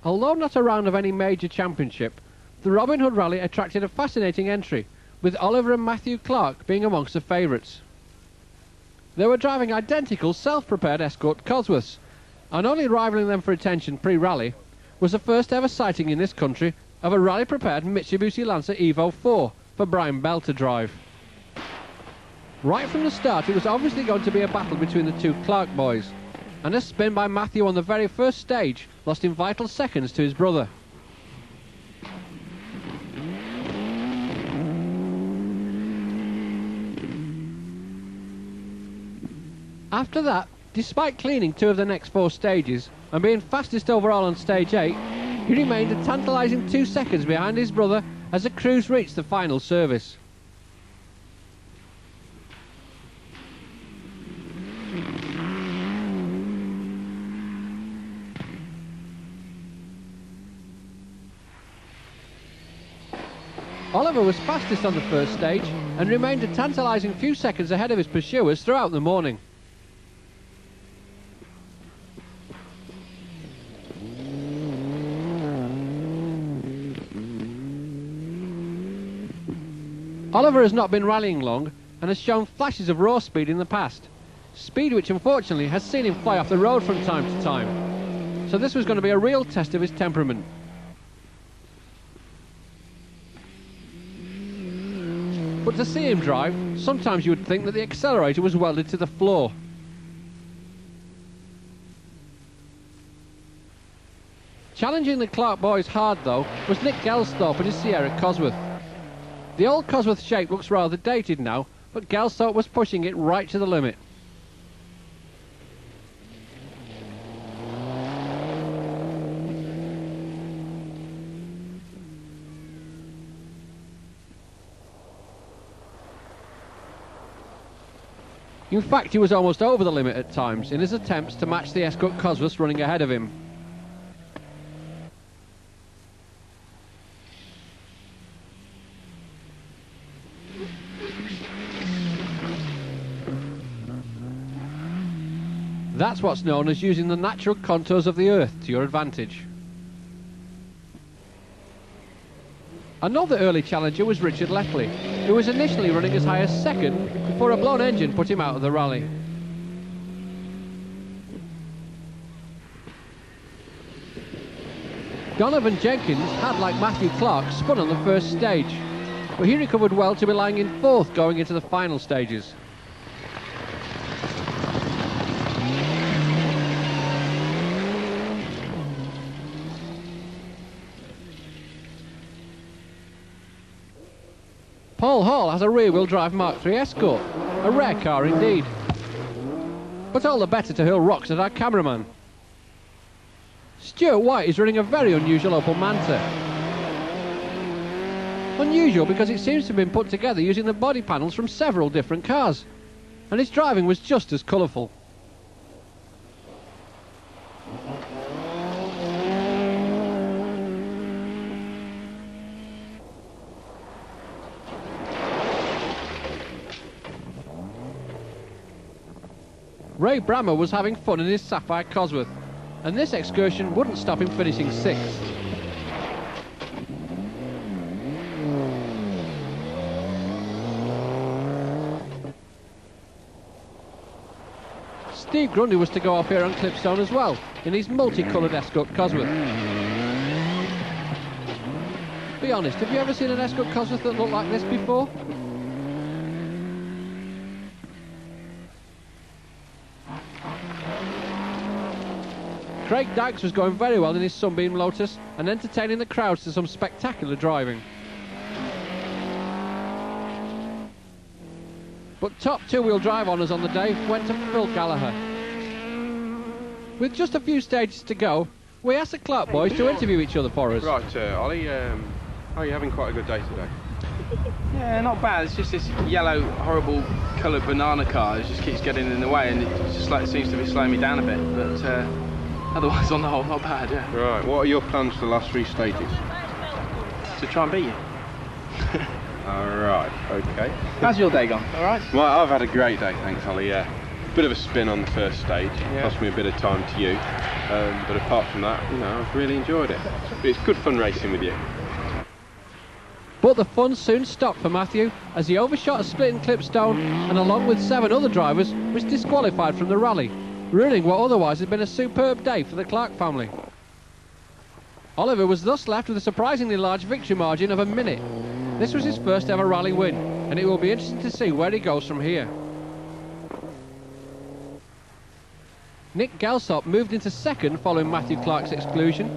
Although not a round of any major championship, the Robin Hood Rally attracted a fascinating entry, with Oliver and Matthew Clark being amongst the favourites. They were driving identical self-prepared Escort Cosworths, and only rivalling them for attention pre-rally was the first ever sighting in this country of a rally-prepared Mitsubishi Lancer Evo 4 for Brian Bell to drive. Right from the start it was obviously going to be a battle between the two Clark boys, and a spin by Matthew on the very first stage lost him vital seconds to his brother. After that, despite cleaning 2 of the next 4 stages and being fastest overall on stage 8, he remained a tantalising 2 seconds behind his brother as the crews reached the final service. Oliver was fastest on the first stage and remained a tantalising few seconds ahead of his pursuers throughout the morning. Oliver has not been rallying long and has shown flashes of raw speed in the past, speed which unfortunately has seen him fly off the road from time to time, so this was going to be a real test of his temperament. But to see him drive, sometimes you would think that the accelerator was welded to the floor. Challenging the Clark boys hard though was Nick Gelsthorpe and his Sierra Cosworth. The old Cosworth shape looks rather dated now, but Gelsthorpe was pushing it right to the limit. In fact, he was almost over the limit at times in his attempts to match the Escort Cosworths running ahead of him. That's what's known as using the natural contours of the Earth to your advantage. Another early challenger was Richard Lepley, who was initially running as high as 2nd before a blown engine put him out of the rally. Donovan Jenkins had, like Matthew Clark, spun on the first stage, but he recovered well to be lying in 4th going into the final stages. Paul Hall has a rear-wheel drive Mark III Escort, a rare car indeed. But all the better to hurl rocks at our cameraman. Stuart White is running a very unusual Opel Manta. Unusual because it seems to have been put together using the body panels from several different cars, and his driving was just as colourful. Ray Brammer was having fun in his Sapphire Cosworth, and this excursion wouldn't stop him finishing 6th. Steve Grundy was to go off here on Clipstone as well, in his multicoloured Escort Cosworth. Be honest, have you ever seen an Escort Cosworth that looked like this before? Craig Dykes was going very well in his Sunbeam Lotus and entertaining the crowds to some spectacular driving. But top 2-wheel drive honours on the day went to Phil Gallagher. With just a few stages to go, we asked the Clark boys to interview each other for us. Right, Ollie, are you having quite a good day today? Yeah, not bad. It's just this yellow, horrible coloured banana car. It just keeps getting in the way, and it just like seems to be slowing me down a bit. But otherwise, on the whole, not bad. Yeah. Right. What are your plans for the last 3 stages? To try and beat you. All right. Okay. How's your day gone? All right. Well, I've had a great day, thanks, Ollie. Yeah. Bit of a spin on the first stage, Yeah. cost me a bit of time to you, but apart from that, you know, I've really enjoyed it. It's good fun racing with you. But the fun soon stopped for Matthew as he overshot a split in Clipstone and along with 7 other drivers was disqualified from the rally, ruining what otherwise had been a superb day for the Clark family. Oliver was thus left with a surprisingly large victory margin of a minute. This was his first ever rally win, and it will be interesting to see where he goes from here. Nick Gelsop moved into second following Matthew Clark's exclusion,